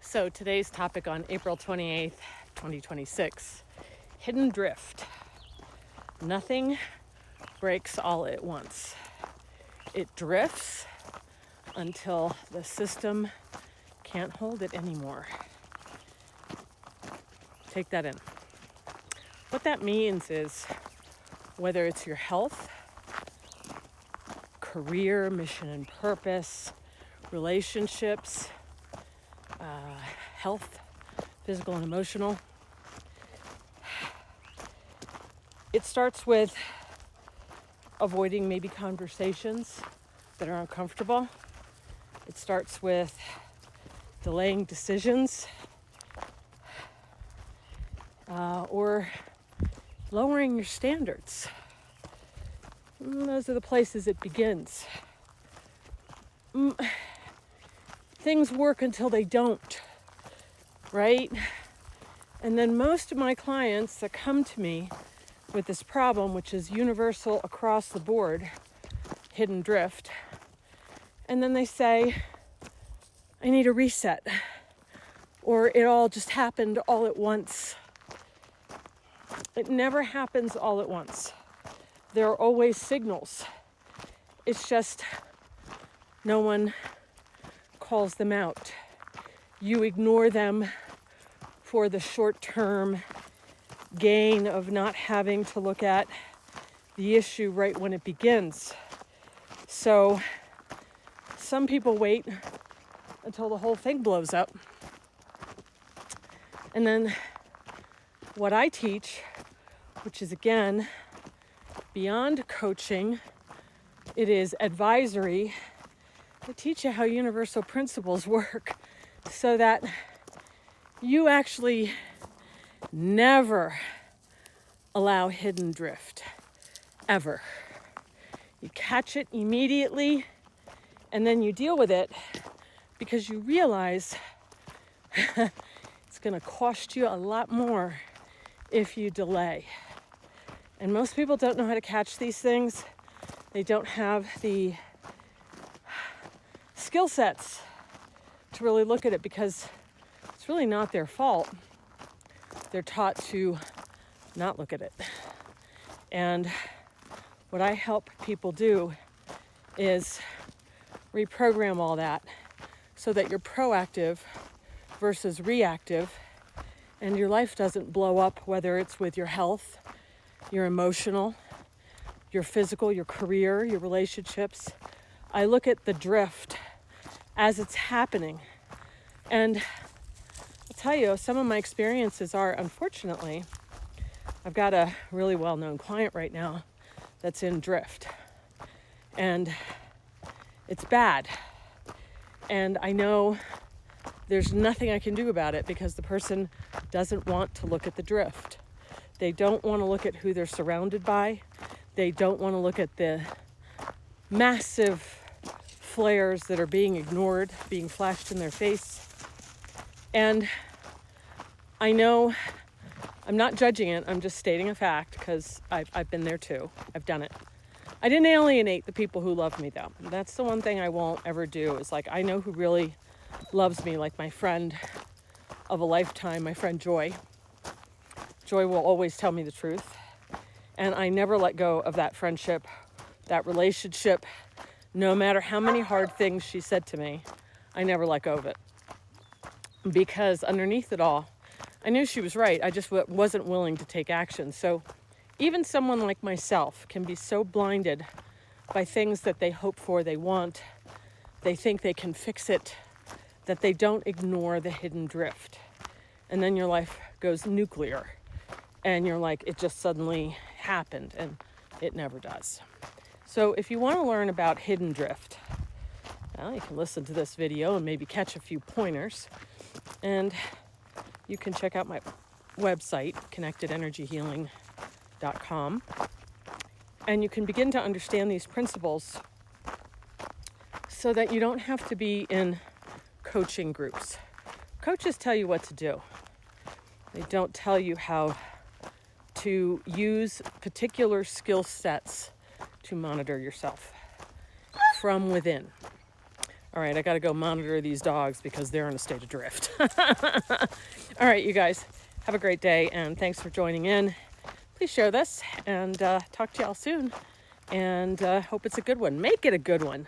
So today's topic on April 28th, 2026, hidden drift. Nothing breaks all at once. It drifts until the system can't hold it anymore. Take that in. What that means is whether it's your health, career, mission and purpose, relationships, health, physical and emotional. It starts with avoiding maybe conversations that are uncomfortable. It starts with delaying decisions or lowering your standards. Those are the places it begins. Things work until they don't, right? And then most of my clients that come to me with this problem, which is universal across the board, hidden drift, and then they say, I need a reset, or it all just happened all at once. It never happens all at once. There are always signals. It's just no one calls them out. You ignore them for the short-term gain of not having to look at the issue right when it begins. So some people wait until the whole thing blows up. And then what I teach, which is again beyond coaching, it is advisory. I teach you how universal principles work so that you actually never allow hidden drift, ever. You catch it immediately and then you deal with it because you realize it's going to cost you a lot more if you delay. And most people don't know how to catch these things. They don't have the skill sets to really look at it because it's really not their fault. They're taught to not look at it. And what I help people do is reprogram all that so that you're proactive versus reactive and your life doesn't blow up, whether it's with your health, your emotional, your physical, your career, your relationships. I look at the drift as it's happening. And I'll tell you, some of my experiences are, unfortunately, I've got a really well-known client right now that's in drift. And it's bad. And I know there's nothing I can do about it because the person doesn't want to look at the drift. They don't want to look at who they're surrounded by. They don't want to look at the massive flares that are being ignored, being flashed in their face. And I know I'm not judging it. I'm just stating a fact because I've been there too. I've done it. I didn't alienate the people who love me though. That's the one thing I won't ever do is like, I know who really loves me, like my friend of a lifetime, my friend Joy. Joy will always tell me the truth. And I never let go of that friendship, that relationship. No matter how many hard things she said to me, I never let go of it. Because underneath it all, I knew she was right. I just wasn't willing to take action. So even someone like myself can be so blinded by things that they hope for, they want, they think they can fix it, that they don't ignore the hidden drift. And then your life goes nuclear. And you're like, it just suddenly happened, and it never does. So if you want to learn about hidden drift, well, you can listen to this video and maybe catch a few pointers. And you can check out my website, connectedenergyhealing.com. And you can begin to understand these principles so that you don't have to be in coaching groups. Coaches tell you what to do. They don't tell you how to use particular skill sets to monitor yourself from within. All right, I got to go monitor these dogs because they're in a state of drift. All right, you guys, have a great day, and thanks for joining in. Please share this, and talk to y'all soon. And hope it's a good one. Make it a good one.